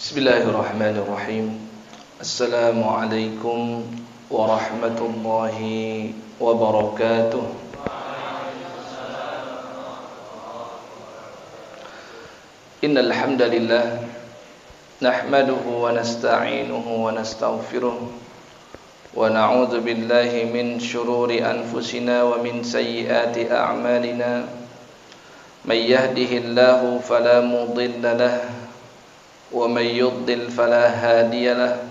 Bismillahirrahmanirrahim. Assalamualaikum warahmatullahi wabarakatuh. Innal hamdalillah nahmaduhu wa nasta'inuhu wa nastaghfiruh wa na'udzu billahi min shururi anfusina wa min sayyiati a'malina. May yahdihillahu fala mudilla lahu ومن يضلل فلا هادي له.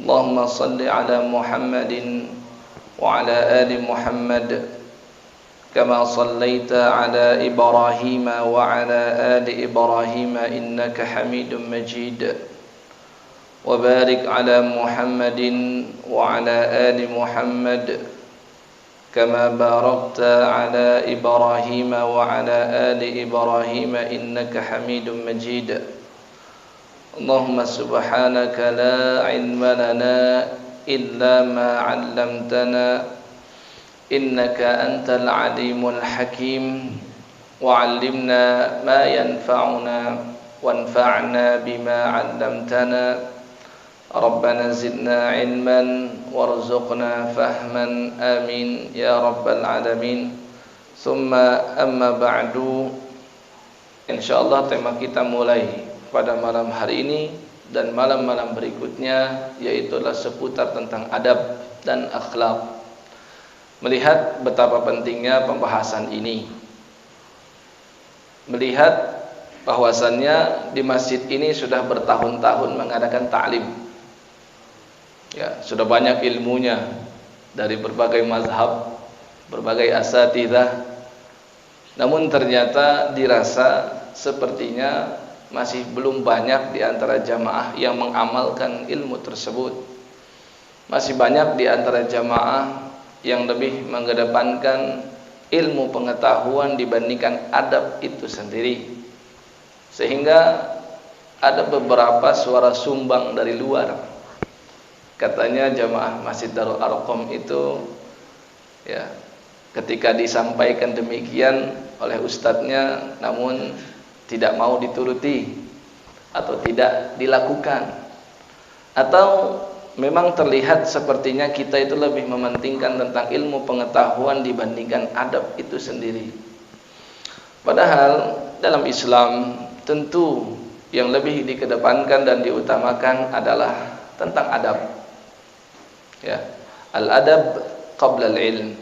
اللهم صل على محمد وعلى آل محمد كما صليت على إبراهيم وعلى آل إبراهيم إنك حميد مجيد. وبارك على محمد وعلى آل محمد كما باركت على إبراهيم وعلى آل إبراهيم إنك حميد مجيد. اللهم سبحانك لا علم لنا إلا ما علمتنا إنك أنت العليم الحكيم. وعلمنا ما ينفعنا وانفعنا بما علمتنا. ربنا زدنا علما وارزقنا فهما آمين يا رب العالمين. ثم أما بعد. Insyaallah tema kita mulai pada malam hari ini dan malam-malam berikutnya yaitulah seputar tentang adab dan akhlak. Melihat betapa pentingnya pembahasan ini, melihat bahwasannya di masjid ini sudah bertahun-tahun mengadakan ta'lim, ya, sudah banyak ilmunya dari berbagai mazhab, berbagai asatidzah, namun ternyata dirasa sepertinya masih belum banyak di antara jamaah yang mengamalkan ilmu tersebut. Masih banyak di antara jamaah yang lebih mengedepankan ilmu pengetahuan dibandingkan adab itu sendiri. Sehingga ada beberapa suara sumbang dari luar. Katanya jamaah Masjid Darul Arqam itu, ya, ketika disampaikan demikian oleh ustadznya namun tidak mau dituruti atau tidak dilakukan, atau memang terlihat sepertinya kita itu lebih mementingkan tentang ilmu pengetahuan dibandingkan adab itu sendiri. Padahal dalam Islam tentu yang lebih dikedepankan dan diutamakan adalah tentang adab, ya, al-adab qabla al-ilm,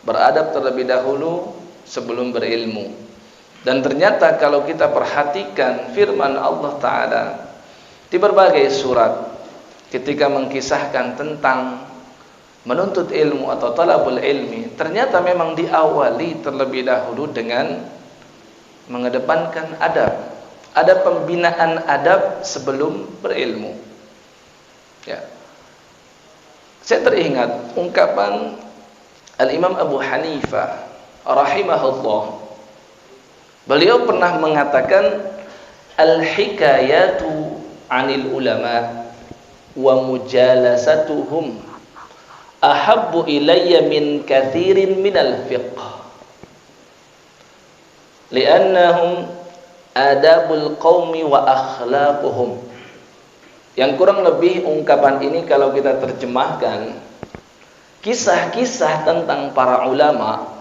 beradab terlebih dahulu sebelum berilmu. Dan ternyata kalau kita perhatikan firman Allah Ta'ala di berbagai surat ketika mengkisahkan tentang menuntut ilmu atau talabul ilmi, ternyata memang diawali terlebih dahulu dengan mengedepankan adab. Ada pembinaan adab sebelum berilmu, ya. Saya teringat ungkapan Al-Imam Abu Hanifah rahimahullah. Beliau pernah mengatakan al-hikayatu 'anil ulama wa mujalasatuhum ahabbu ilayya min katsirin minal fiqh li'annahum adabul qaumi wa akhlaquhum. Yang kurang lebih ungkapan ini kalau kita terjemahkan, kisah-kisah tentang para ulama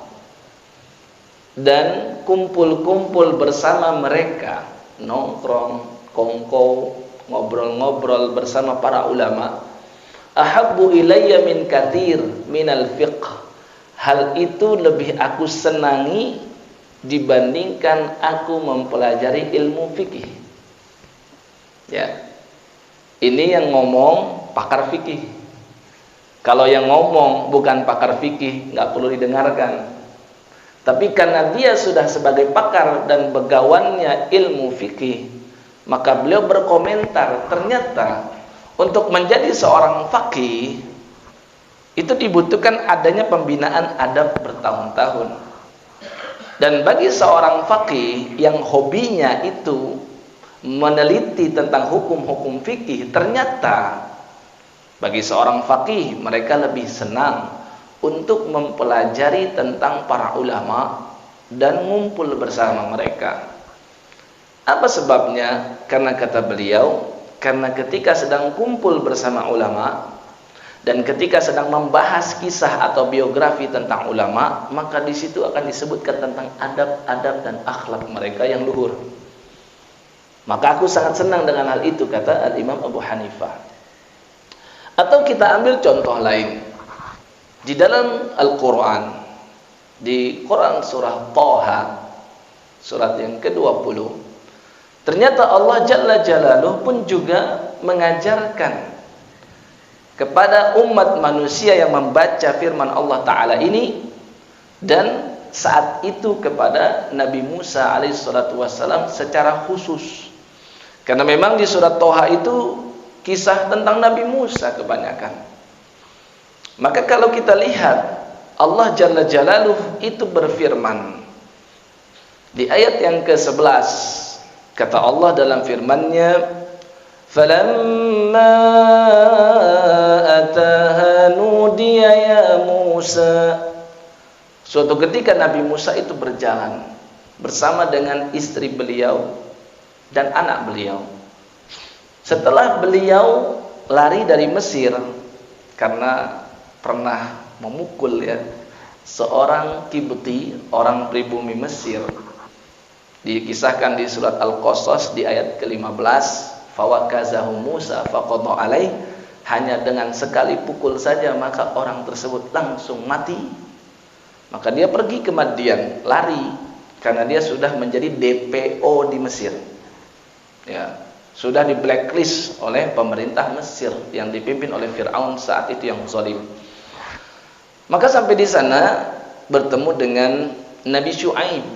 dan kumpul-kumpul bersama mereka, nongkrong, kongko, ngobrol-ngobrol bersama para ulama, ahabbu ilayya min katsir minal fiqh. Hal itu lebih aku senangi dibandingkan aku mempelajari ilmu fikih. Ya. Ini yang ngomong pakar fikih. Kalau yang ngomong bukan pakar fikih, nggak perlu didengarkan. Tapi karena dia sudah sebagai pakar dan begawannya ilmu fikih, maka beliau berkomentar, ternyata untuk menjadi seorang faqih itu dibutuhkan adanya pembinaan adab bertahun-tahun. Dan bagi seorang faqih yang hobinya itu meneliti tentang hukum-hukum fikih, ternyata bagi seorang faqih mereka lebih senang untuk mempelajari tentang para ulama dan ngumpul bersama mereka. Apa sebabnya? Karena kata beliau, karena ketika sedang kumpul bersama ulama dan ketika sedang membahas kisah atau biografi tentang ulama, maka di situ akan disebutkan tentang adab-adab dan akhlak mereka yang luhur. Maka aku sangat senang dengan hal itu, kata Al-Imam Abu Hanifah. Atau kita ambil contoh lain. Di dalam Al-Quran, di Quran surah Thaha, surat yang ke-20, ternyata Allah Jalla Jalaluhu pun juga mengajarkan kepada umat manusia yang membaca firman Allah Ta'ala ini, dan saat itu kepada Nabi Musa alaihissalatu wassalam secara khusus. Karena memang di surat Thaha itu kisah tentang Nabi Musa kebanyakan. Maka kalau kita lihat, Allah Jalla Jalaluhu itu berfirman di ayat yang ke-11, kata Allah dalam firman-Nya, "Falamma ataha nudiya ya Musa." Suatu ketika Nabi Musa itu berjalan bersama dengan istri beliau dan anak beliau. Setelah beliau lari dari Mesir karena pernah memukul seorang Kibti, orang pribumi Mesir. Dikisahkan di surat Al-Qasas di ayat ke-15, fawakazahu Musa faqadha alaih, hanya dengan sekali pukul saja maka orang tersebut langsung mati. Maka dia pergi ke Madian, lari, karena dia sudah menjadi DPO di Mesir. Ya, sudah di blacklist oleh pemerintah Mesir yang dipimpin oleh Fir'aun saat itu yang zalim. Maka sampai di sana bertemu dengan Nabi Syuaib.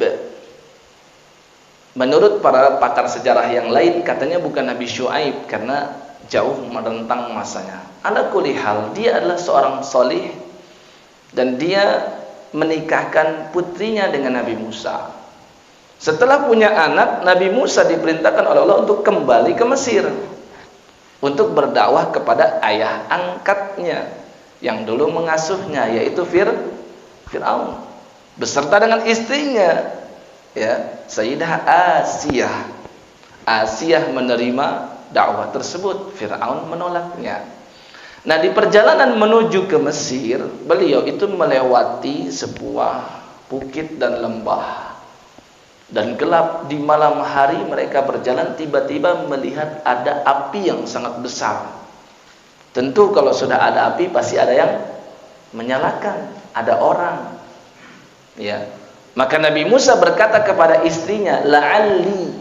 Menurut para pakar sejarah yang lain, katanya bukan Nabi Syuaib karena jauh merentang masanya. Ala kulli hal, dia adalah seorang solih dan dia menikahkan putrinya dengan Nabi Musa. Setelah punya anak, Nabi Musa diperintahkan oleh Allah untuk kembali ke Mesir untuk berdakwah kepada ayah angkatnya yang dulu mengasuhnya, yaitu Fir'aun, beserta dengan istrinya, Sayyidah Asiyah. Asiyah menerima dakwah tersebut, Fir'aun menolaknya. Nah, di perjalanan menuju ke Mesir, beliau itu melewati sebuah bukit dan lembah dan gelap. Di malam hari mereka berjalan, tiba-tiba melihat ada api yang sangat besar. Tentu kalau sudah ada api pasti ada yang menyalakan, ada orang. Maka Nabi Musa berkata kepada istrinya, la'alli,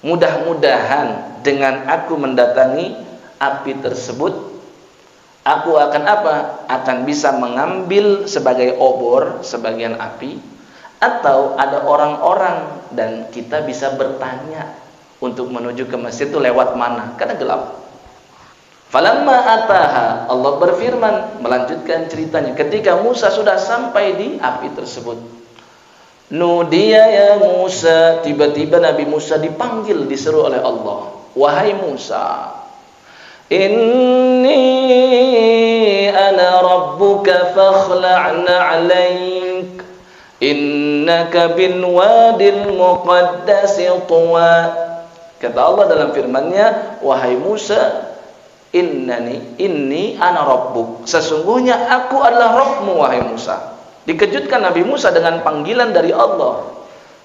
mudah-mudahan dengan aku mendatangi api tersebut, aku akan apa? Akan bisa mengambil sebagai obor sebagian api, atau ada orang-orang dan kita bisa bertanya untuk menuju ke Mesir itu lewat mana, karena gelap. Falamma ataha, Allah berfirman melanjutkan ceritanya, ketika Musa sudah sampai di api tersebut, nudiya ya Musa, tiba-tiba Nabi Musa dipanggil, diseru oleh Allah, wahai Musa, inni ana rabbuka fakhla'na 'alaik, innaka bil wadil muqaddasi tuwa. Kata Allah dalam firman-Nya, wahai Musa, inni ana rabbuk, sesungguhnya aku adalah Rabbmu wahai Musa. Dikejutkan Nabi Musa dengan panggilan dari Allah,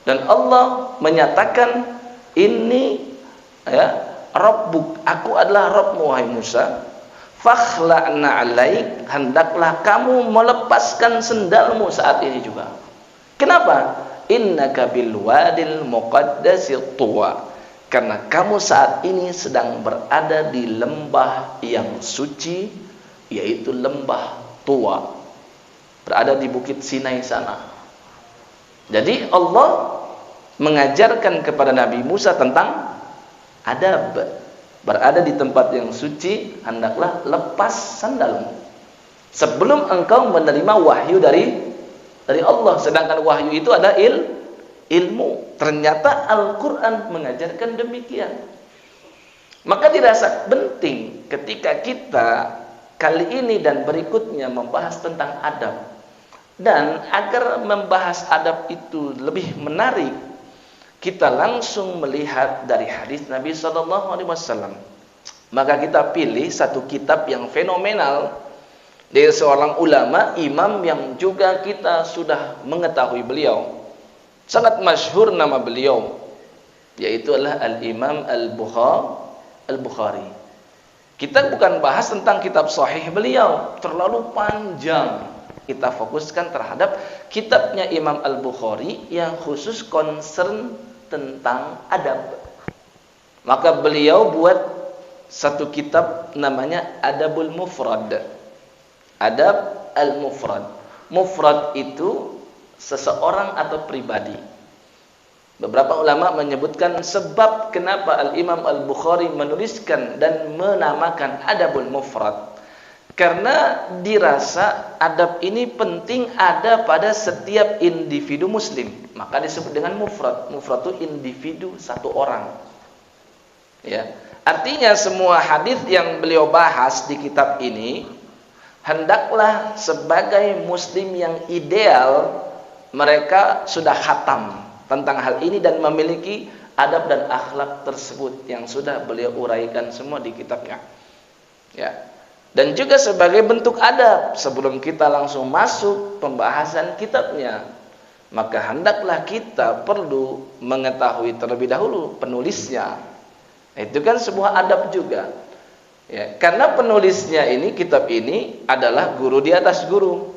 dan Allah menyatakan ini Rabbuk, aku adalah Rabbmu wahai Musa. Fakhla'na 'alaik, hendaklah kamu melepaskan sendalmu saat ini juga. Kenapa? Innaka bil wadil muqaddasi tuwa, karena kamu saat ini sedang berada di lembah yang suci, yaitu lembah Tuwa, berada di bukit Sinai sana. Jadi Allah mengajarkan kepada Nabi Musa tentang adab. Berada di tempat yang suci, hendaklah lepas sandalmu sebelum engkau menerima wahyu dari Allah. Sedangkan wahyu itu ada ilmu. Ternyata Al-Quran mengajarkan demikian. Maka dirasa penting ketika kita kali ini dan berikutnya membahas tentang adab. Dan agar membahas adab itu lebih menarik, kita langsung melihat dari hadis Nabi sallallahu alaihi wasallam. Maka kita pilih satu kitab yang fenomenal dari seorang ulama, imam yang juga kita sudah mengetahui beliau. Sangat masyhur nama beliau, yaitu adalah Al-Imam Al-Bukhari. Kita bukan bahas tentang kitab sahih beliau, terlalu panjang. Kita fokuskan terhadap kitabnya Imam Al-Bukhari yang khusus concern tentang adab. Maka beliau buat satu kitab namanya Adabul Mufrad. Adab Al-Mufrad. Mufrad itu seseorang atau pribadi. Beberapa ulama menyebutkan sebab kenapa Al-Imam Al-Bukhari menuliskan dan menamakan Adabul Mufrad. Karena dirasa adab ini penting ada pada setiap individu muslim. Maka disebut dengan mufrad. Mufrad itu individu, satu orang. Ya. Artinya semua hadis yang beliau bahas di kitab ini hendaklah sebagai muslim yang ideal mereka sudah khatam tentang hal ini dan memiliki adab dan akhlak tersebut yang sudah beliau uraikan semua di kitabnya. Ya. Dan juga sebagai bentuk adab sebelum kita langsung masuk pembahasan kitabnya, maka hendaklah kita perlu mengetahui terlebih dahulu penulisnya. Itu kan sebuah adab juga. Ya, karena penulisnya ini, kitab ini adalah guru di atas guru.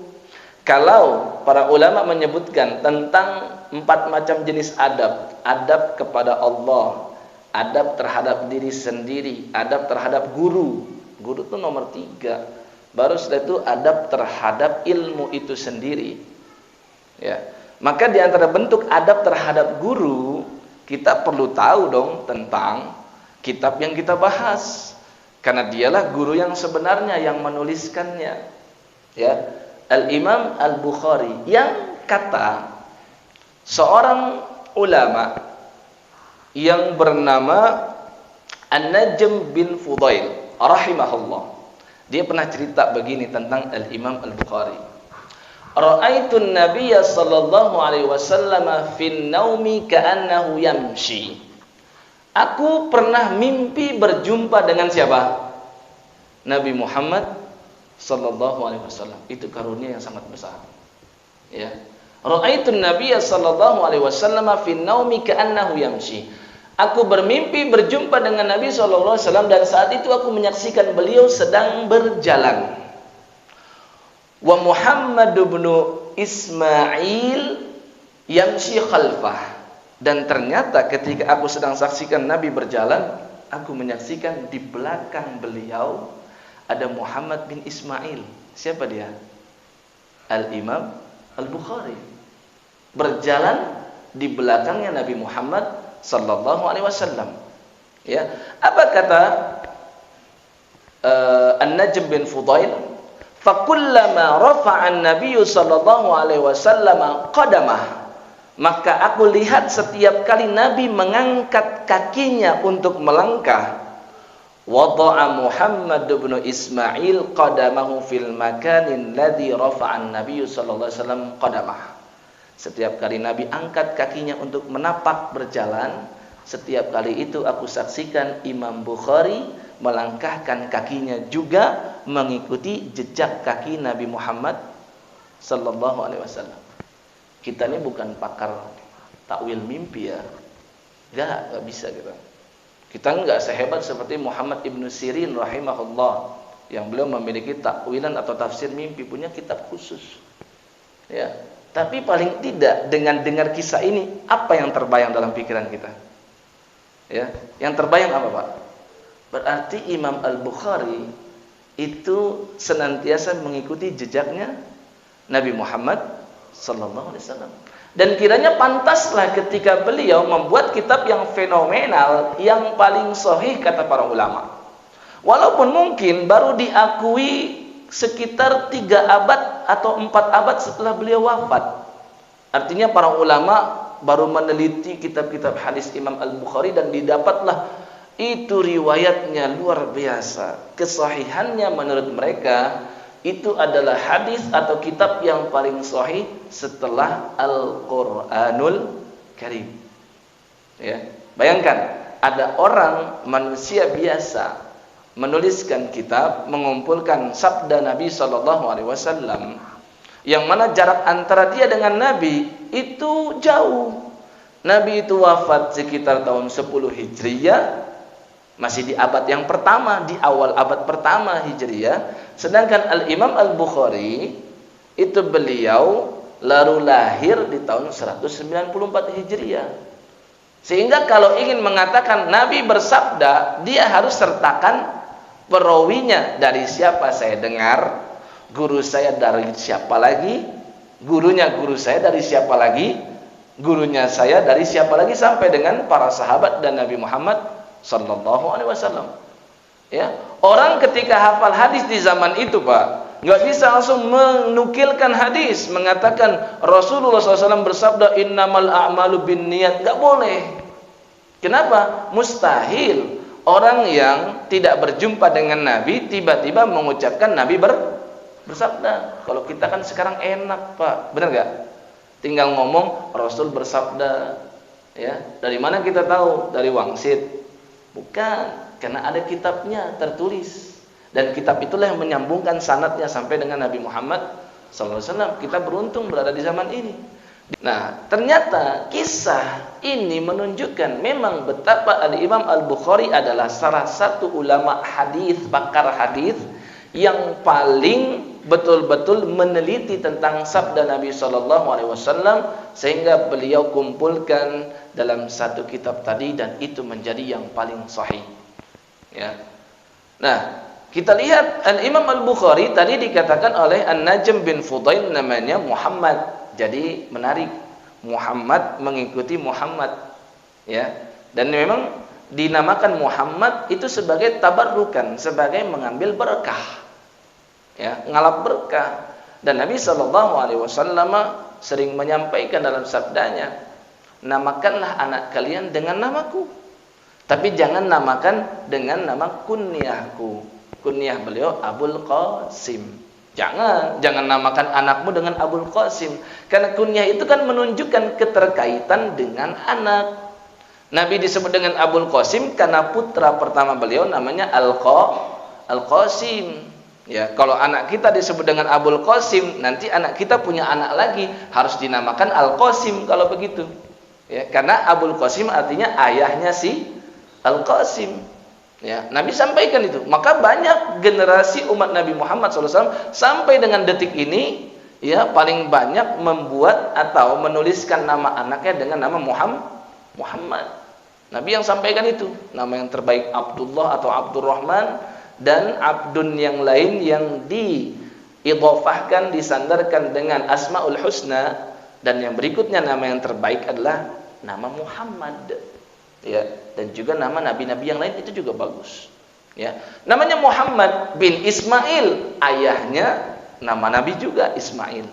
Kalau para ulama menyebutkan tentang 4 macam jenis adab, adab kepada Allah, adab terhadap diri sendiri, adab terhadap guru. Guru itu nomor 3. Baru setelah itu adab terhadap ilmu itu sendiri. Ya. Maka di antara bentuk adab terhadap guru, kita perlu tahu dong tentang kitab yang kita bahas. Karena dialah guru yang sebenarnya yang menuliskannya. Ya. Al-Imam Al-Bukhari yang kata seorang ulama yang bernama An-Najm bin Fudail rahimahullah. Dia pernah cerita begini tentang Al-Imam Al-Bukhari. Ra'aitun Nabiyya sallallahu alaihi wasallam fin naumi ka'annahu yamshi. Aku pernah mimpi berjumpa dengan siapa? Nabi Muhammad sallallahu alaihi wasallam. Itu karunia yang sangat besar. Ya. Ra'aitun Nabiyya sallallahu alaihi wasallam fin naumi ka'annahu yamshi. Aku bermimpi berjumpa dengan Nabi SAW dan saat itu aku menyaksikan beliau sedang berjalan. Wa Muhammad bin Ismail yamshi khalfah. Dan ternyata ketika aku sedang saksikan Nabi berjalan, aku menyaksikan di belakang beliau ada Muhammad bin Ismail. Siapa dia? Al-Imam Al-Bukhari. Berjalan di belakangnya Nabi Muhammad sallallahu alaihi wasallam. Ya, apa kata An-Najm bin Fudail? Fa kullama rafa'a an-nabiy sallallahu alaihi wasallam qadamah. Maka aku lihat setiap kali Nabi mengangkat kakinya untuk melangkah, wada'a Muhammad bin Ismail qadamahu fil makanin ladzi rafa'a an-nabiy sallallahu alaihi wasallam qadamah. Setiap kali Nabi angkat kakinya untuk menapak berjalan, setiap kali itu aku saksikan Imam Bukhari melangkahkan kakinya juga mengikuti jejak kaki Nabi Muhammad sallallahu alaihi wasallam. Kita ini bukan pakar takwil mimpi ya. Enggak bisa kita. Kita enggak sehebat seperti Muhammad ibn Sirin rahimahullah yang beliau memiliki takwilan atau tafsir mimpi, punya kitab khusus. Ya. Tapi paling tidak dengan dengar kisah ini, apa yang terbayang dalam pikiran kita? Ya, yang terbayang apa, Pak? Berarti Imam Al-Bukhari itu senantiasa mengikuti jejaknya Nabi Muhammad sallallahu alaihi wasallam. Dan kiranya pantaslah ketika beliau membuat kitab yang fenomenal, yang paling sahih kata para ulama. Walaupun mungkin baru diakui sekitar 3 abad atau 4 abad setelah beliau wafat. Artinya para ulama baru meneliti kitab-kitab hadis Imam Al-Bukhari dan didapatlah itu riwayatnya luar biasa. Kesahihannya menurut mereka itu adalah hadis atau kitab yang paling sahih setelah Al-Qur'anul Karim. Ya, bayangkan ada orang manusia biasa menuliskan kitab, mengumpulkan sabda Nabi Shallallahu Alaihi Wasallam, yang mana jarak antara dia dengan Nabi itu jauh. Nabi itu wafat sekitar tahun 10 Hijriah, masih di abad yang pertama, di awal abad pertama Hijriah. Sedangkan Al-Imam Al-Bukhari itu beliau lalu lahir di tahun 194 Hijriah. Sehingga kalau ingin mengatakan Nabi bersabda, dia harus sertakan perawinya, dari siapa saya dengar, guru saya dari siapa lagi, gurunya guru saya dari siapa lagi, gurunya saya dari siapa lagi, sampai dengan para sahabat dan Nabi Muhammad sallallahu alaihi wasallam. Ya, orang ketika hafal hadis di zaman itu, Pak, nggak bisa langsung menukilkan hadis, mengatakan Rasulullah SAW bersabda innamal a'malu binniyat, nggak boleh. Kenapa? Mustahil orang yang tidak berjumpa dengan Nabi tiba-tiba mengucapkan Nabi bersabda. Kalau kita kan sekarang enak, Pak, benar nggak? Tinggal ngomong Rasul bersabda. Ya, dari mana kita tahu? Dari wangsit? Bukan, karena ada kitabnya tertulis. Dan kitab itulah yang menyambungkan sanadnya sampai dengan Nabi Muhammad SAW. Kita beruntung berada di zaman ini. Nah, ternyata kisah ini menunjukkan memang betapa Al-Imam Al-Bukhari adalah salah satu ulama hadis, pakar hadis yang paling betul-betul meneliti tentang sabda Nabi SAW, sehingga beliau kumpulkan dalam satu kitab tadi, dan itu menjadi yang paling sahih. Ya. Nah, kita lihat Al-Imam Al-Bukhari tadi dikatakan oleh An-Najm bin Fudail namanya Muhammad. Jadi menarik, Muhammad mengikuti Muhammad, ya. Dan memang dinamakan Muhammad itu sebagai tabarrukan, sebagai mengambil berkah, ya, ngalap berkah. Dan Nabi Shallallahu Alaihi Wasallam sering menyampaikan dalam sabdanya, namakanlah anak kalian dengan namaku, tapi jangan namakan dengan nama kunyahku. Kunyah beliau Abul Qasim. Jangan namakan anakmu dengan Abul Qasim, karena kunyah itu kan menunjukkan keterkaitan dengan anak. Nabi disebut dengan Abul Qasim karena putra pertama beliau namanya Al-Qasim. Ya, kalau anak kita disebut dengan Abul Qasim, nanti anak kita punya anak lagi harus dinamakan Al-Qasim kalau begitu. Ya, karena Abul Qasim artinya ayahnya si Al-Qasim. Ya, Nabi sampaikan itu. Maka banyak generasi umat Nabi Muhammad SAW sampai dengan detik ini, ya, paling banyak membuat atau menuliskan nama anaknya dengan nama Muhammad. Nabi yang sampaikan itu. Nama yang terbaik Abdullah atau Abdurrahman, dan Abdun yang lain yang diidhofahkan, disandarkan dengan Asmaul Husna, dan yang berikutnya nama yang terbaik adalah nama Muhammad. Ya, dan juga nama nabi-nabi yang lain itu juga bagus. Ya, namanya Muhammad bin Ismail, ayahnya nama nabi juga Ismail.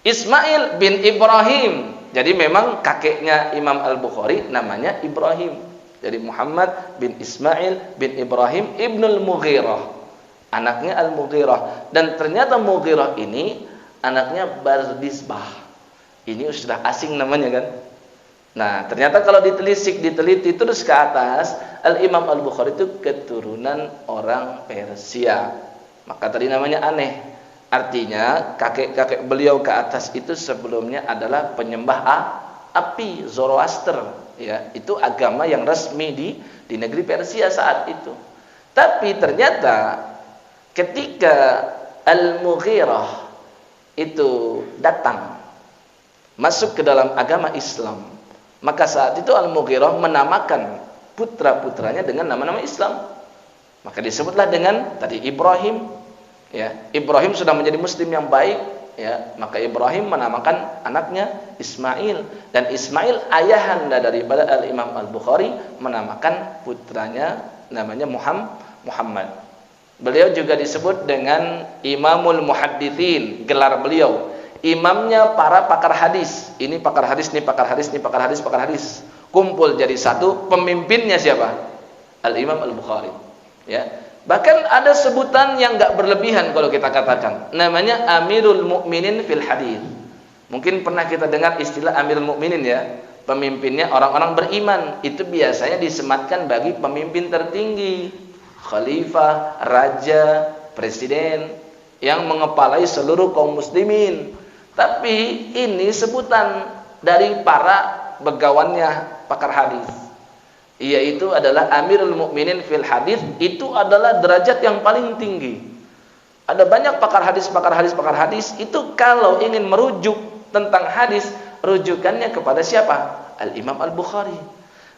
Ismail bin Ibrahim. Jadi memang kakeknya Imam Al-Bukhari namanya Ibrahim. Jadi Muhammad bin Ismail bin Ibrahim ibnul Mughirah, anaknya Al-Mughirah. Dan ternyata Mughirah ini anaknya Bardisbah. Ini sudah asing namanya kan? Nah, ternyata kalau diteliti terus ke atas, Al-Imam Al-Bukhari itu keturunan orang Persia. Maka tadi namanya aneh. Artinya kakek-kakek beliau ke atas itu sebelumnya adalah penyembah api, Zoroaster. Ya, itu agama yang resmi di negeri Persia saat itu. Tapi ternyata ketika Al-Mughirah itu datang masuk ke dalam agama Islam, maka saat itu Al-Mughirah menamakan putra-putranya dengan nama-nama Islam. Maka disebutlah dengan tadi Ibrahim. Ya, Ibrahim sudah menjadi muslim yang baik. Ya, maka Ibrahim menamakan anaknya Ismail. Dan Ismail ayahanda daripada Al-Imam Al-Bukhari menamakan putranya namanya Muhammad. Beliau juga disebut dengan Imamul Muhaddithin, gelar beliau. Imamnya para pakar hadis. Ini pakar hadis, ini pakar hadis, ini pakar hadis, pakar hadis. Kumpul jadi satu. Pemimpinnya siapa? Al-Imam Al-Bukhari. Ya. Bahkan ada sebutan yang enggak berlebihan kalau kita katakan. Namanya Amirul Mukminin fil Hadis. Mungkin pernah kita dengar istilah Amirul Mukminin ya. pemimpinnya orang-orang beriman. Itu biasanya disematkan bagi pemimpin tertinggi, khalifah, raja, presiden yang mengepalai seluruh kaum muslimin. Tapi ini sebutan dari para begawannya pakar hadis, yaitu adalah Amirul Mukminin fil hadis. Itu adalah derajat yang paling tinggi. Ada banyak pakar hadis itu kalau ingin merujuk tentang hadis, rujukannya kepada siapa? Al-Imam Al-Bukhari.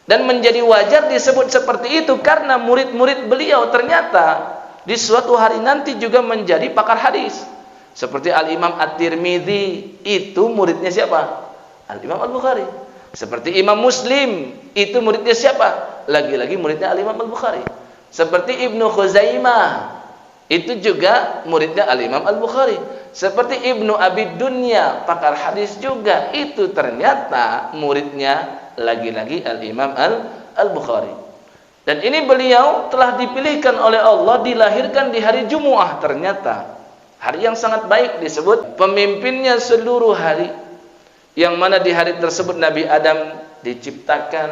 Dan menjadi wajar disebut seperti itu karena murid-murid beliau ternyata di suatu hari nanti juga menjadi pakar hadis. Seperti Al-Imam At-Tirmidzi, itu muridnya siapa? Al-Imam Al-Bukhari. Seperti Imam Muslim, itu muridnya siapa? Lagi-lagi muridnya Al-Imam Al-Bukhari. Seperti Ibnu Khuzaimah, itu juga muridnya Al-Imam Al-Bukhari. Seperti Ibnu Abi Dunya, pakar hadis juga, itu ternyata muridnya lagi-lagi Al-Imam Al-Bukhari. Dan ini beliau telah dipilihkan oleh Allah, dilahirkan di hari Jumu'ah. Ternyata hari yang sangat baik, disebut pemimpinnya seluruh hari, yang mana di hari tersebut Nabi Adam diciptakan,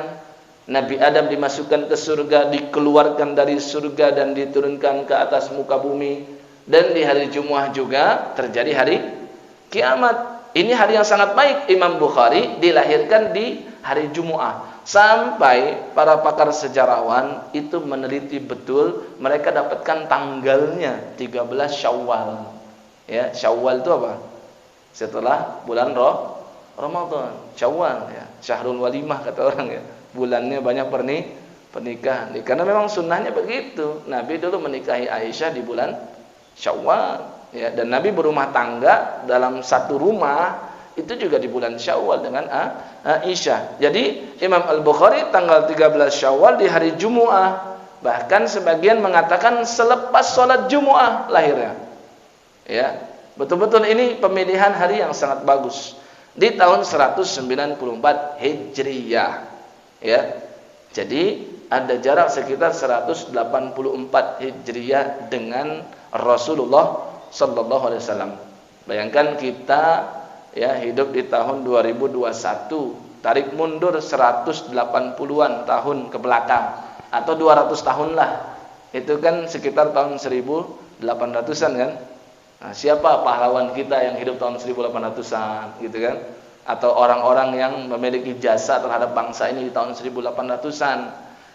Nabi Adam dimasukkan ke surga, dikeluarkan dari surga dan diturunkan ke atas muka bumi. Dan di hari Jumu'ah juga terjadi hari kiamat. Ini hari yang sangat baik. Imam Bukhari dilahirkan di hari Jumu'ah. Sampai para pakar sejarawan itu meneliti betul, mereka dapatkan tanggalnya 13 Syawal. Ya, Syawal itu apa? Setelah bulan Ramadan. Syawal ya, Syahrul Walimah kata orang ya. Bulannya banyak pernikahan. Karena memang sunnahnya begitu. Nabi dulu menikahi Aisyah di bulan Syawal ya, dan Nabi berumah tangga dalam satu rumah itu juga di bulan Syawal dengan Aisyah. Jadi Imam Al-Bukhari tanggal 13 Syawal di hari Jumu'ah. Bahkan sebagian mengatakan selepas sholat Jumu'ah lahirnya. Ya, betul-betul ini pemilihan hari yang sangat bagus. Di tahun 194 Hijriyah. Ya. Jadi ada jarak sekitar 184 Hijriyah dengan Rasulullah sallallahu alaihi wasallam. Bayangkan kita ya hidup di tahun 2021, tarik mundur 180-an tahun ke belakang atau 200 tahun lah. Itu kan sekitar tahun 1800-an kan? Nah, siapa pahlawan kita yang hidup tahun 1800-an gitu kan? Atau orang-orang yang memiliki jasa terhadap bangsa ini di tahun 1800-an.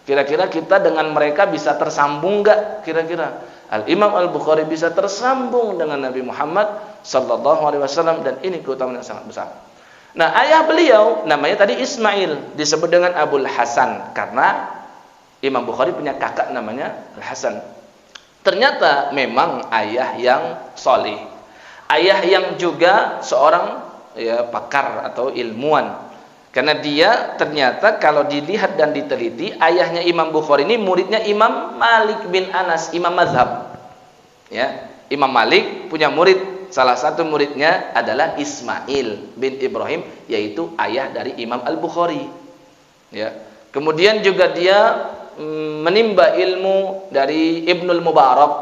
Kira-kira kita dengan mereka bisa tersambung enggak? Kira-kira Al-Imam Al-Bukhari bisa tersambung dengan Nabi Muhammad sallallahu alaihi wasallam, dan ini keutamaan yang sangat besar. Nah, ayah beliau namanya tadi Ismail, disebut dengan Abul Hasan karena Imam Bukhari punya kakak namanya Al-Hasan. Ternyata memang ayah yang soleh, ayah yang juga seorang ya pakar atau ilmuwan. Karena dia ternyata kalau dilihat dan diteliti, ayahnya Imam Bukhari ini muridnya Imam Malik bin Anas, imam mazhab. Ya, Imam Malik punya murid, salah satu muridnya adalah Ismail bin Ibrahim, yaitu ayah dari Imam Al-Bukhari. Ya. Kemudian juga dia menimba ilmu dari Ibnul Mubarak,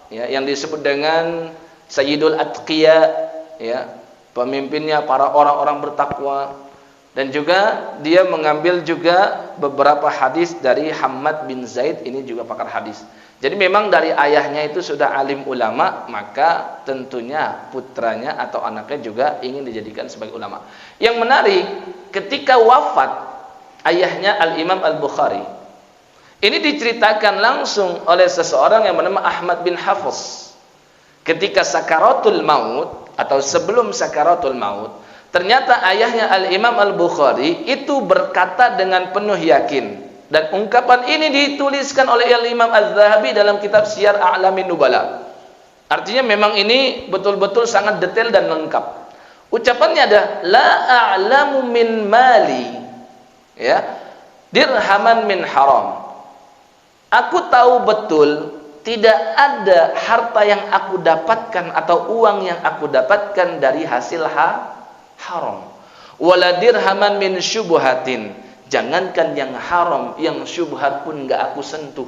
ya, yang disebut dengan Sayyidul Atqiya, ya, pemimpinnya para orang-orang bertakwa. Dan juga dia mengambil juga beberapa hadis dari Hammad bin Zaid, ini juga pakar hadis. Jadi memang dari ayahnya itu sudah alim ulama, maka tentunya putranya atau anaknya juga ingin dijadikan sebagai ulama. Yang menarik, ketika wafat ayahnya Al-Imam Al-Bukhari, ini diceritakan langsung oleh seseorang yang bernama Ahmad bin Hafiz. Ketika sakaratul maut atau sebelum sakaratul maut, ternyata ayahnya Al-Imam Al-Bukhari itu berkata dengan penuh yakin, dan ungkapan ini dituliskan oleh Al-Imam Az-Zahabi dalam kitab Siyar A'lamin Nubala. Artinya memang ini betul-betul sangat detail dan lengkap. Ucapannya ada la a'lamu min mali, ya, dirhaman min haram. Aku tahu betul tidak ada harta yang aku dapatkan atau uang yang aku dapatkan dari hasil haram. Wala dirhaman min syubhatin. Jangankan yang haram, yang syubhat pun enggak aku sentuh.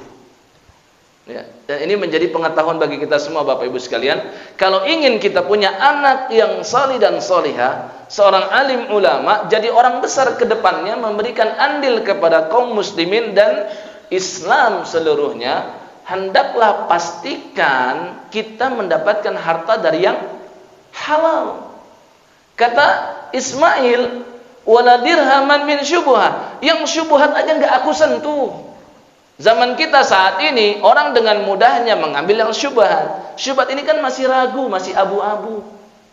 Ya, dan ini menjadi pengetahuan bagi kita semua Bapak Ibu sekalian. Kalau ingin kita punya anak yang salih dan solihah, seorang alim ulama, jadi orang besar ke depannya, memberikan andil kepada kaum muslimin dan Islam seluruhnya, hendaklah pastikan kita mendapatkan harta dari yang halal. Kata Ismail, wala dirhaman min syubhat. Yang syubhat aja enggak aku sentuh. Zaman kita saat ini, orang dengan mudahnya mengambil yang syubhat. Syubhat ini kan masih ragu, masih abu-abu.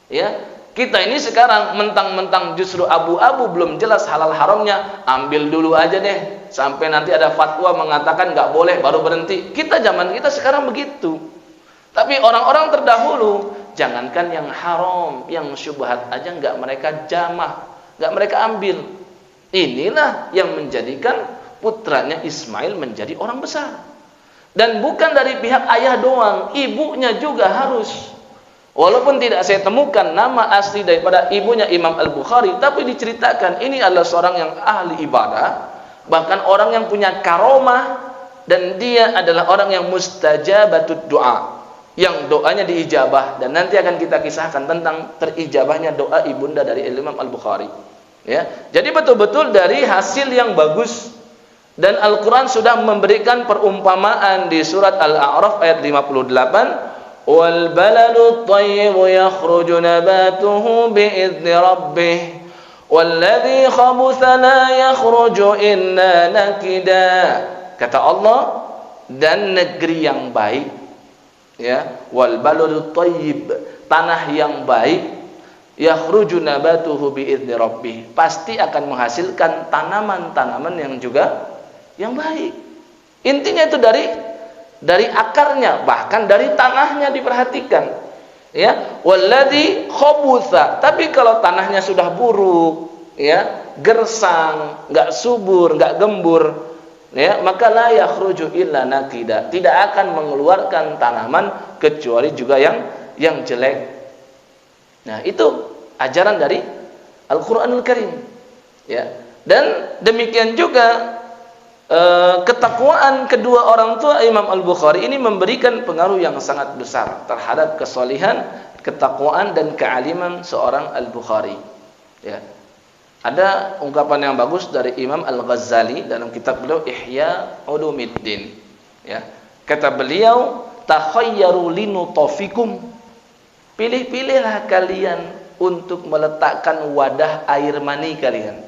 Ya, kita ini sekarang mentang-mentang justru abu-abu, belum jelas halal haramnya, ambil dulu aja deh, sampai nanti ada fatwa mengatakan nggak boleh, baru berhenti. Zaman kita sekarang begitu. Tapi orang-orang terdahulu, jangankan yang haram, yang syubhat aja nggak mereka jamah, nggak mereka ambil. Inilah yang menjadikan putranya Ismail menjadi orang besar. Dan bukan dari pihak ayah doang, ibunya juga harus. Walaupun tidak saya temukan nama asli daripada ibunya Imam Al-Bukhari, tapi diceritakan ini adalah seorang yang ahli ibadah, bahkan orang yang punya karomah, dan dia adalah orang yang mustajabatud doa, yang doanya diijabah. Dan nanti akan kita kisahkan tentang terijabahnya doa ibunda dari Imam Al-Bukhari. Ya, jadi betul-betul dari hasil yang bagus. Dan Al-Quran sudah memberikan perumpamaan di surat Al-A'raf ayat 58. Wal baladu tayyibu yakhruju nabatuhu bi'izni rabbih walladhi khabutha la yakhruju illa nakida. Kata Allah, dan negeri yang baik, ya, wal baladu tayyib, tanah yang baik, yakhruju nabatuhu bi'izni rabbih, pasti akan menghasilkan tanaman-tanaman yang juga yang baik. Intinya itu dari akarnya, bahkan dari tanahnya diperhatikan. Ya, walladzi khabutha. Tapi kalau tanahnya sudah buruk, ya, gersang, enggak subur, enggak gembur, ya, maka la yakhruju illa nakida. Tidak akan mengeluarkan tanaman kecuali juga yang jelek. Nah, itu ajaran dari Al-Qur'anul Karim. Ya. Dan demikian juga ketakwaan kedua orang tua Imam Al-Bukhari ini memberikan pengaruh yang sangat besar terhadap kesolihan, ketakwaan dan kealiman seorang Al-Bukhari. Ya. Ada ungkapan yang bagus dari Imam Al-Ghazali dalam kitab beliau Ihya Ulumuddin. Ya. Kata beliau, takhayyaru linutafikum. Pilih-pilihlah kalian untuk meletakkan wadah air mani kalian.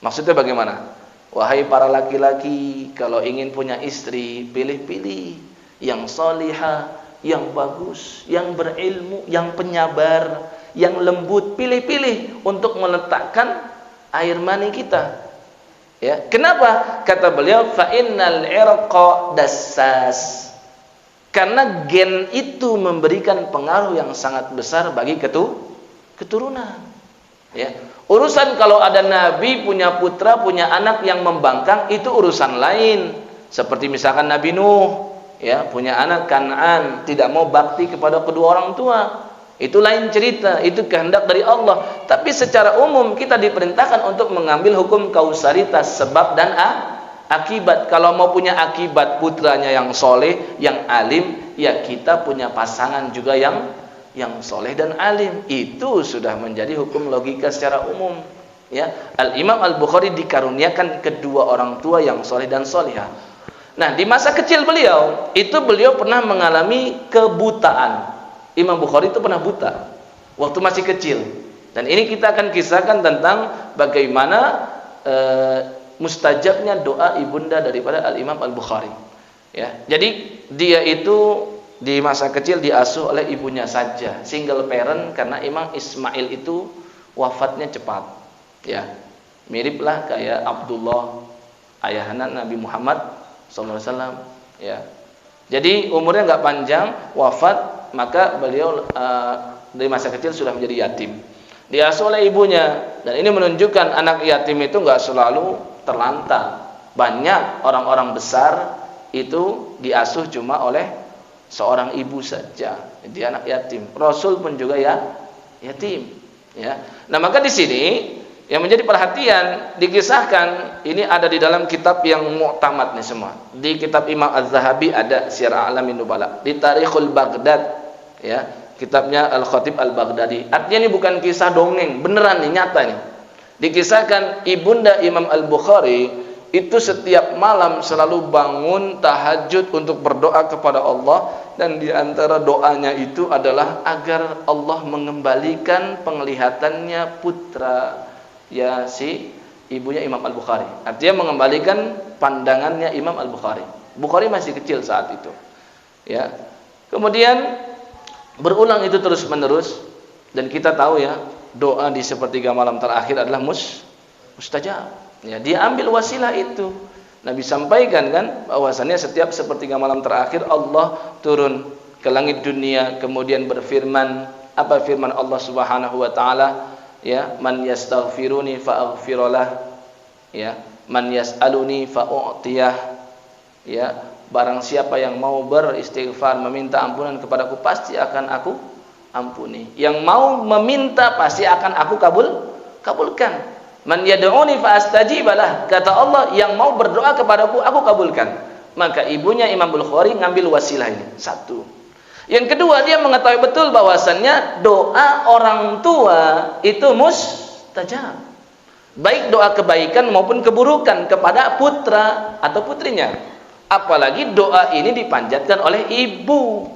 Maksudnya bagaimana? Wahai para laki-laki, kalau ingin punya istri, pilih-pilih yang salihah, yang bagus, yang berilmu, yang penyabar, yang lembut. Pilih-pilih untuk meletakkan air mani kita. Ya, kenapa? Kata beliau, fa innal irqa dassas. Karena gen itu memberikan pengaruh yang sangat besar bagi keturunan. Ya. Urusan kalau ada nabi punya putra, punya anak yang membangkang, itu urusan lain. Seperti misalkan Nabi Nuh, ya, punya anak Kan'an, tidak mau bakti kepada kedua orang tua. Itu lain cerita, itu kehendak dari Allah. Tapi secara umum kita diperintahkan untuk mengambil hukum kausalitas, sebab dan akibat. Kalau mau punya akibat putranya yang soleh, yang alim, ya kita punya pasangan juga yang soleh dan alim. Itu sudah menjadi hukum logika secara umum. Ya, Al-Imam Al-Bukhari dikaruniakan kedua orang tua yang soleh dan solihah. Nah, di masa kecil beliau, itu beliau pernah mengalami kebutaan. Imam Bukhari itu pernah buta waktu masih kecil. Dan ini kita akan kisahkan tentang bagaimana mustajabnya doa ibunda daripada Al-Imam Al-Bukhari. Ya, jadi dia itu di masa kecil diasuh oleh ibunya saja, single parent, karena Imam Ismail itu wafatnya cepat. Ya, miriplah kayak Abdullah, ayahnya Nabi Muhammad SAW. Ya, jadi umurnya nggak panjang, wafat, maka beliau dari masa kecil sudah menjadi yatim. Diasuh oleh ibunya, dan ini menunjukkan anak yatim itu nggak selalu terlantar. Banyak orang-orang besar itu diasuh cuma oleh seorang ibu saja, dia anak yatim. Rasul pun juga ya yatim. Ya. Nah, maka di sini Yang menjadi perhatian dikisahkan ini ada di dalam kitab yang mu'tamad nih semua. Di kitab Imam Az-Zahabi ada Syiar A'lamin Nubala, di Tarikhul Baghdad ya, kitabnya Al-Khatib Al-Baghdadi. Artinya ini bukan kisah dongeng, beneran nih, nyata nih. Dikisahkan ibunda Imam Al-Bukhari itu setiap malam selalu bangun tahajud untuk berdoa kepada Allah, dan di antara doanya itu adalah agar Allah mengembalikan penglihatannya putra ya si ibunya Imam Al-Bukhari. Artinya mengembalikan pandangannya Imam Al-Bukhari. Bukhari masih kecil saat itu. Ya. Kemudian berulang itu terus menerus, dan kita tahu ya, doa di sepertiga malam terakhir adalah mustajab. Ya, dia ambil wasilah itu. Nabi sampaikan kan bahwasannya setiap sepertiga malam terakhir Allah turun ke langit dunia, kemudian berfirman, apa firman Allah Subhanahu wa taala? Ya, man yastaghfiruni fa'aghfirullah, ya, man yas'aluni fa'u'tiyah, ya, barang siapa yang mau beristighfar, meminta ampunan kepadaku, pasti akan aku ampuni. Yang mau meminta pasti akan aku kabulkan. Man yad'uni fa'astajibalah, kata Allah, yang mau berdoa kepadaku aku kabulkan. Maka ibunya Imam Bukhari ngambil wasilah ini. Satu. Yang kedua, dia mengetahui betul bahwasannya doa orang tua itu mustajab. Baik doa kebaikan maupun keburukan kepada putra atau putrinya. Apalagi doa ini dipanjatkan oleh ibu.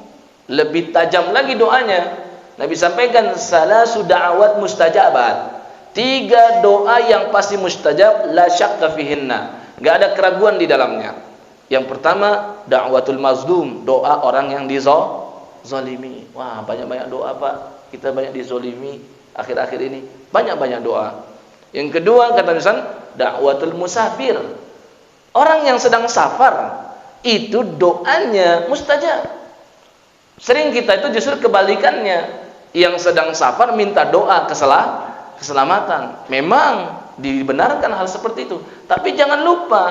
Lebih tajam lagi doanya. Nabi sampaikan salasu da'awat mustajabat. 3 doa yang pasti mustajab, la syakka fihinna. Enggak ada keraguan di dalamnya. Yang pertama, da'watul mazlum, doa orang yang dizalimi. Wah, banyak-banyak doa, Pak. Kita banyak dizalimi akhir-akhir ini. Banyak-banyak doa. Yang kedua, kata Nabi, da'watul musafir. Orang yang sedang safar, itu doanya mustajab. Sering kita itu justru kebalikannya. Yang sedang safar minta doa keselamatan. Memang dibenarkan hal seperti itu. Tapi jangan lupa,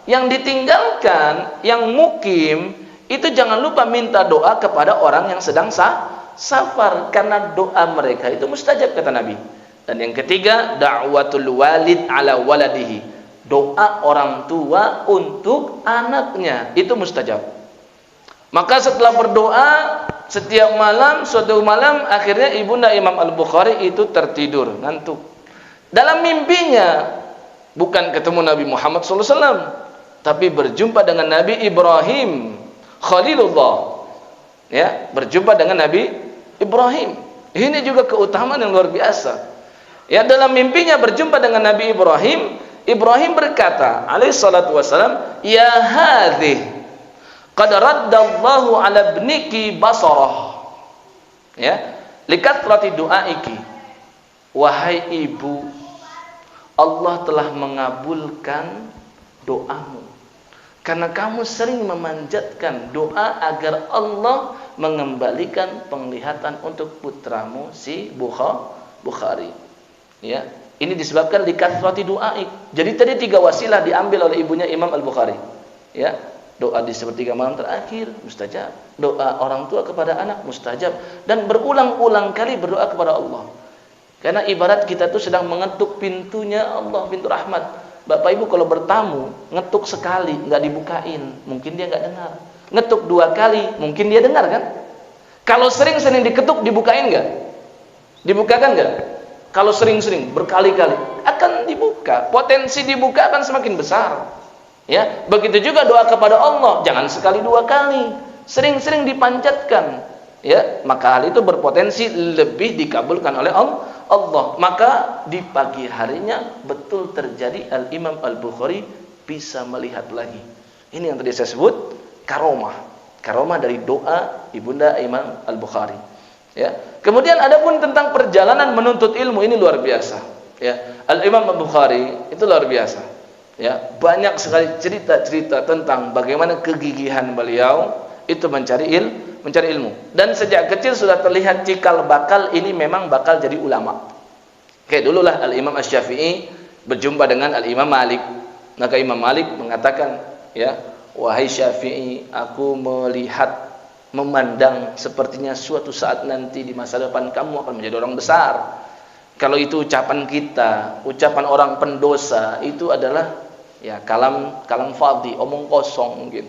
yang ditinggalkan, yang mukim, itu jangan lupa minta doa kepada orang yang sedang safar, karena doa mereka itu mustajab, kata Nabi. Dan yang ketiga, da'watul walid ala waladihi, doa orang tua untuk anaknya itu mustajab. Maka setelah berdoa setiap malam, suatu malam akhirnya ibunda Imam Al-Bukhari itu tertidur, ngantuk. Dalam mimpinya bukan ketemu Nabi Muhammad SAW, tapi berjumpa dengan Nabi Ibrahim Khalilullah, ya, berjumpa dengan Nabi Ibrahim. Ini juga keutamaan yang luar biasa. Ya, dalam mimpinya berjumpa dengan Nabi Ibrahim. Ibrahim berkata, alaihi salatu wassalam, ya hadhi qad raddallahu ala ibniki basarah, ya, likathrati du'aiki, wahai ibu, Allah telah mengabulkan doamu karena kamu sering memanjatkan doa agar Allah mengembalikan penglihatan untuk putramu si Bukhari. Ya, ini disebabkan likathrati du'aik. Jadi tadi 3 wasilah diambil oleh ibunya Imam Al-Bukhari. Ya, doa di sepertiga malam terakhir mustajab, doa orang tua kepada anak mustajab, dan berulang-ulang kali berdoa kepada Allah. Karena ibarat kita tuh sedang mengetuk pintunya Allah, pintu rahmat. Bapak Ibu kalau bertamu ngetuk sekali nggak dibukain, mungkin dia nggak dengar. Ngetuk 2 kali, mungkin dia dengar kan? Kalau sering-sering diketuk, dibukain nggak? Dibukakan nggak? Kalau sering-sering berkali-kali akan dibuka, potensi dibuka akan semakin besar. Ya, begitu juga doa kepada Allah, jangan sekali 2 kali, sering-sering dipanjatkan. Ya, maka hal itu berpotensi lebih dikabulkan oleh Allah. Maka di pagi harinya betul terjadi Al-Imam Al-Bukhari bisa melihat lagi. Ini yang tadi saya sebut karomah. Karomah dari doa ibunda Imam Al-Bukhari. Ya. Kemudian adapun tentang perjalanan menuntut ilmu, ini luar biasa. Ya, Al-Imam Al-Bukhari itu luar biasa. Ya, banyak sekali cerita-cerita tentang bagaimana kegigihan beliau itu mencari ilmu. Dan sejak kecil sudah terlihat cikal bakal ini memang bakal jadi ulama. Kayak dululah Al-Imam Asy-Syafi'i berjumpa dengan Al-Imam Malik. Maka Imam Malik mengatakan, ya, wahai Syafi'i, aku memandang sepertinya suatu saat nanti di masa depan kamu akan menjadi orang besar. Kalau itu ucapan kita, ucapan orang pendosa, itu adalah ya kalam fadhi, omong kosong mungkin.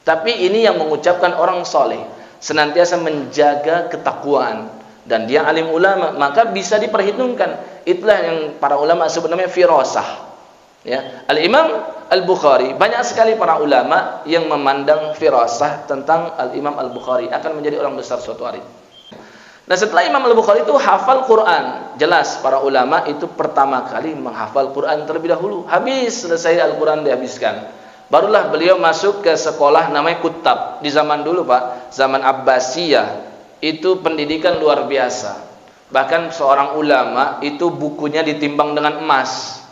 Tapi ini yang mengucapkan orang soleh, senantiasa menjaga ketakwaan, dan dia alim ulama, maka bisa diperhitungkan. Itulah yang para ulama sebut namanya firasah. Ya, Al-Imam Al-Bukhari, banyak sekali para ulama yang memandang firasah tentang Al-Imam Al-Bukhari akan menjadi orang besar suatu hari. Nah, setelah Imam Al-Bukhari itu hafal Quran, jelas para ulama itu pertama kali menghafal Quran terlebih dahulu. Habis selesai Al-Quran dihabiskan, barulah beliau masuk ke sekolah namanya Kutab. Di zaman dulu Pak, zaman Abbasiyah, itu pendidikan luar biasa. Bahkan seorang ulama itu bukunya ditimbang dengan emas.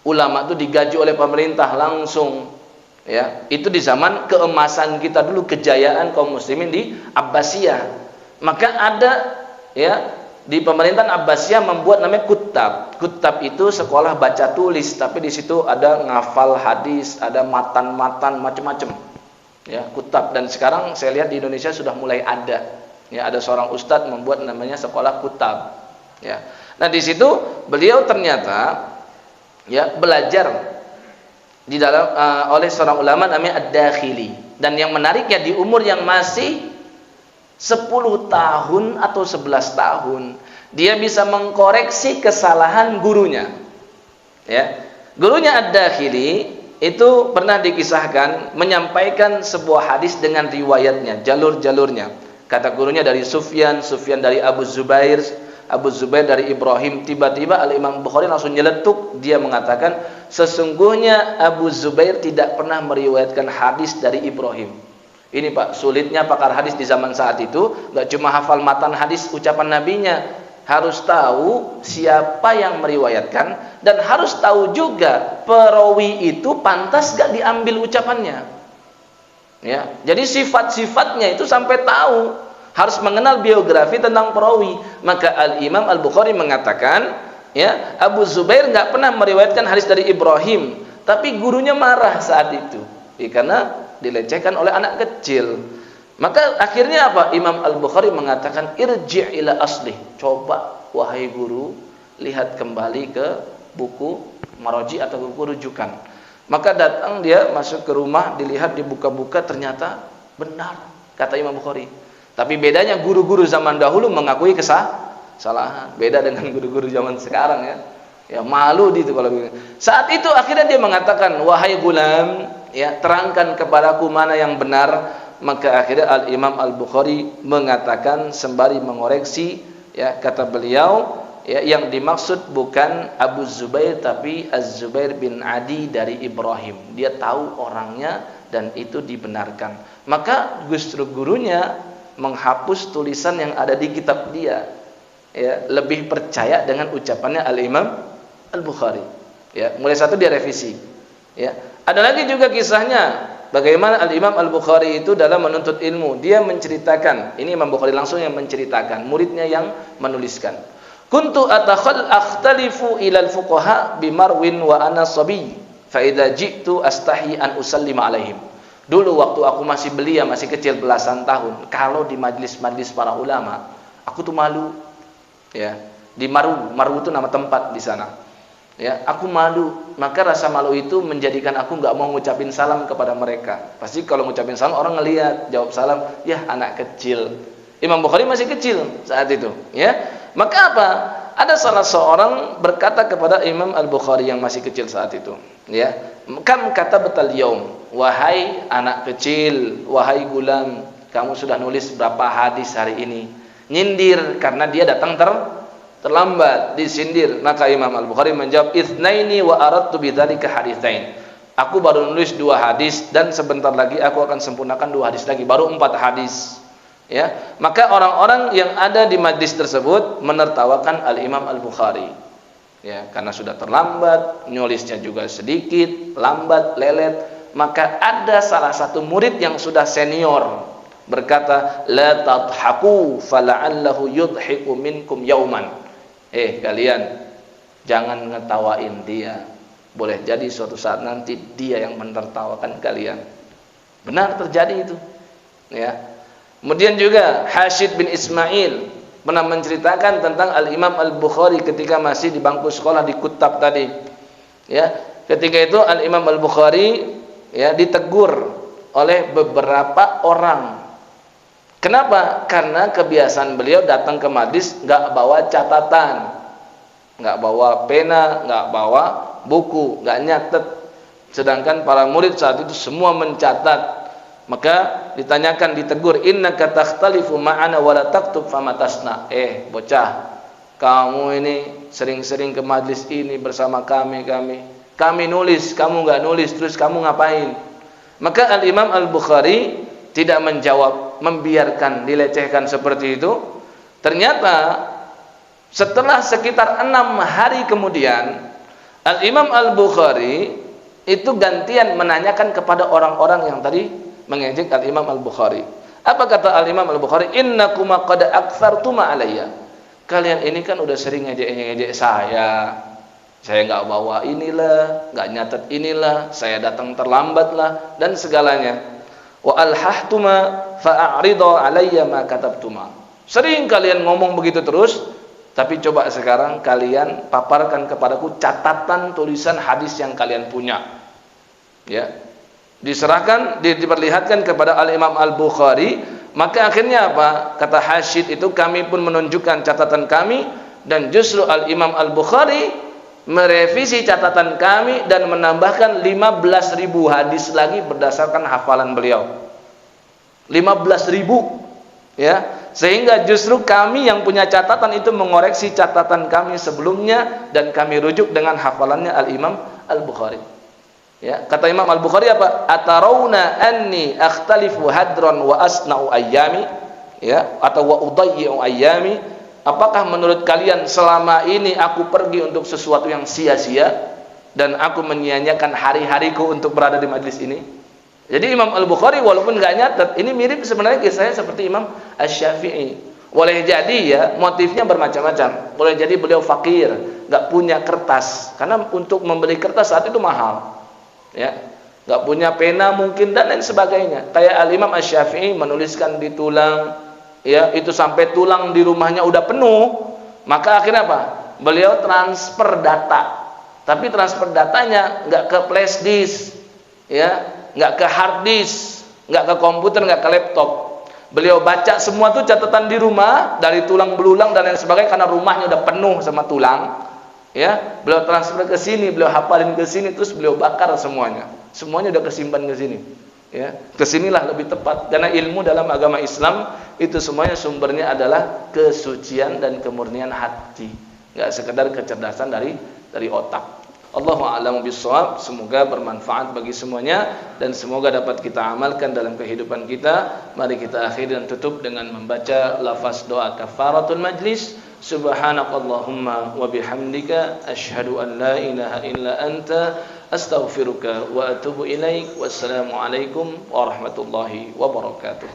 Ulama itu digaji oleh pemerintah langsung, ya. Itu di zaman keemasan kita dulu, kejayaan kaum muslimin di Abbasiyah. Maka ada, ya, di pemerintahan Abbasiyah membuat namanya Kutab. Kutab itu sekolah baca tulis, tapi di situ ada ngafal hadis, ada matan-matan macam-macam. Ya, Kutab. Dan sekarang saya lihat di Indonesia sudah mulai ada. Ya, ada seorang ustadz membuat namanya sekolah Kutab. Ya. Nah, di situ beliau ternyata ya belajar di dalam oleh seorang ulama namanya Ad-Dakhili. Dan yang menariknya di umur yang masih 10 tahun atau 11 tahun dia bisa mengkoreksi kesalahan gurunya. Ya. Gurunya Ad-Dakhili itu pernah dikisahkan menyampaikan sebuah hadis dengan riwayatnya, jalur-jalurnya. Kata gurunya dari Sufyan dari Abu Zubair dari Ibrahim. Tiba-tiba Al-Imam Bukhari langsung nyeletuk, dia mengatakan sesungguhnya Abu Zubair tidak pernah meriwayatkan hadis dari Ibrahim. Ini Pak, sulitnya pakar hadis di zaman saat itu, nggak cuma hafal matan hadis ucapan nabinya, harus tahu siapa yang meriwayatkan, dan harus tahu juga perawi itu pantas gak diambil ucapannya. Ya, jadi sifat-sifatnya itu sampai tahu, harus mengenal biografi tentang perawi. Maka Al-Imam Al-Bukhari mengatakan, ya, Abu Zubair nggak pernah meriwayatkan hadis dari Ibrahim, tapi gurunya marah saat itu, ya, karena dilecehkan oleh anak kecil. Maka akhirnya apa? Imam Al-Bukhari mengatakan irji' ila asli. Coba wahai guru, lihat kembali ke buku maraji atau buku rujukan. Maka datang dia masuk ke rumah, dilihat, dibuka-buka, ternyata benar kata Imam Bukhari. Tapi bedanya guru-guru zaman dahulu mengakui kesalahan, beda dengan guru-guru zaman sekarang, ya. Ya malu itu kalau begitu. Saat itu akhirnya dia mengatakan, wahai gulam, ya, terangkan kepadaku mana yang benar. Maka akhirnya Al-Imam Al-Bukhari mengatakan sembari mengoreksi, ya, kata beliau, ya, yang dimaksud bukan Abu Zubair tapi Az-Zubair bin Adi dari Ibrahim. Dia tahu orangnya dan itu dibenarkan. Maka justru gurunya menghapus tulisan yang ada di kitab dia. Ya, lebih percaya dengan ucapannya Al-Imam Al-Bukhari. Ya, mulai satu dia revisi. Ya, ada lagi juga kisahnya bagaimana Al-Imam Al-Bukhari itu dalam menuntut ilmu. Dia menceritakan, ini Imam Bukhari langsung yang menceritakan, muridnya yang menuliskan. Kuntu akhtalifu ilal fuqaha bimarwin wa ana sabi fa idza ji'tu astahi an usallima alaihim. Dulu waktu aku masih belia, masih kecil belasan tahun, kalau di majlis-majlis para ulama, aku tuh malu. Ya, di Marwu itu nama tempat di sana. Ya, aku malu. Maka rasa malu itu menjadikan aku enggak mau ngucapin salam kepada mereka. Pasti kalau ngucapin salam orang ngelihat, jawab salam, ya anak kecil. Imam Bukhari masih kecil saat itu, ya. Maka apa? Ada salah seorang berkata kepada Imam Al-Bukhari yang masih kecil saat itu, ya, kam kata betal yaum, wahai anak kecil, wahai gulam, kamu sudah nulis berapa hadis hari ini? Nyindir karena dia datang terlambat, disindir. Maka Imam Al-Bukhari menjawab, itsnaini wa aradtu bidzalika haditsain. Aku baru nulis 2 hadis dan sebentar lagi aku akan sempurnakan 2 hadis lagi, baru 4 hadis. Ya, maka orang-orang yang ada di majlis tersebut menertawakan Al-Imam Al-Bukhari. Ya, karena sudah terlambat, nulisnya juga sedikit, lambat, lelet. Maka ada salah satu murid yang sudah senior berkata, la tadhaku fala'allahu yudhiku minkum yauman. Kalian jangan ngetawain dia. Boleh jadi suatu saat nanti dia yang menertawakan kalian. Benar terjadi itu. Ya. Kemudian juga Hashid bin Ismail pernah menceritakan tentang Al-Imam Al-Bukhari ketika masih di bangku sekolah di Kutab tadi. Ya, ketika itu Al-Imam Al-Bukhari ya ditegur oleh beberapa orang. Kenapa? Karena kebiasaan beliau datang ke majlis enggak bawa catatan, enggak bawa pena, enggak bawa buku, enggak nyatet. Sedangkan para murid saat itu semua mencatat. Maka ditanyakan, ditegur, innaka takhtalifu ma'ana wa la taktub famatasna. Bocah, kamu ini sering-sering ke majlis ini bersama kami. Kami nulis, kamu enggak nulis, terus kamu ngapain? Maka Al-Imam Al-Bukhari tidak menjawab, membiarkan dilecehkan seperti itu. Ternyata setelah sekitar 6 hari kemudian, Al-Imam Al-Bukhari itu gantian menanyakan kepada orang-orang yang tadi mengejek Al-Imam Al-Bukhari. Apa kata Al-Imam Al-Bukhari? Innakuma qad aktsartuma alayya. Kalian ini kan udah sering ngejek saya. Saya enggak bawa inilah, enggak nyatet inilah, saya datang terlambat lah dan segalanya. Wa alhahtuma fa'aridu alayya ma katabtuma. Sering kalian ngomong begitu terus, tapi coba sekarang kalian paparkan kepadaku catatan tulisan hadis yang kalian punya. Ya. Diserahkan, diperlihatkan kepada Al-Imam Al-Bukhari. Maka akhirnya apa? Kata Hasyid itu, kami pun menunjukkan catatan kami, dan justru Al-Imam Al-Bukhari merevisi catatan kami dan menambahkan 15.000 hadis lagi berdasarkan hafalan beliau. 15.000, ya. Sehingga justru kami yang punya catatan itu mengoreksi catatan kami sebelumnya dan kami rujuk dengan hafalannya Al-Imam Al-Bukhari. Ya, kata Imam Al-Bukhari apa? Atarawna anni akhtalifu hadran wa asna'u ayyami, ya, atau wa udayyi'u ayyami. Apakah menurut kalian selama ini aku pergi untuk sesuatu yang sia-sia dan aku menyia-nyiakan hari-hariku untuk berada di majlis ini? Jadi Imam Al-Bukhari walaupun enggak nyatet, ini mirip sebenarnya kisahnya seperti Imam Asy-Syafi'i. Boleh jadi ya motifnya bermacam-macam. Boleh jadi beliau fakir, enggak punya kertas, karena untuk membeli kertas saat itu mahal. Ya, nggak punya pena mungkin dan lain sebagainya. Kayak Al-Imam Asy-Syafi'i menuliskan di tulang, ya, itu sampai tulang di rumahnya udah penuh. Maka akhirnya apa? Beliau transfer data. Tapi transfer datanya nggak ke flash disk, ya, nggak ke hard disk, nggak ke komputer, nggak ke laptop. Beliau baca semua tuh catatan di rumah dari tulang belulang dan lain sebagainya karena rumahnya udah penuh sama tulang. Ya, beliau transfer ke sini, beliau hafalin ke sini, terus beliau bakar semuanya. Semuanya udah kesimpan ke sini. Ya, kesinilah lebih tepat. Karena ilmu dalam agama Islam itu semuanya sumbernya adalah kesucian dan kemurnian hati. Enggak sekedar kecerdasan dari otak. Allahu a'lamu bissawab. Semoga bermanfaat bagi semuanya dan semoga dapat kita amalkan dalam kehidupan kita. Mari kita akhiri dan tutup dengan membaca lafaz doa kafaratul majlis. Subhanakallahumma wa bihamdika asyhadu an la ilaha illa anta astaghfiruka wa atubu ilaik. Wassalamu alaikum warahmatullahi wabarakatuh.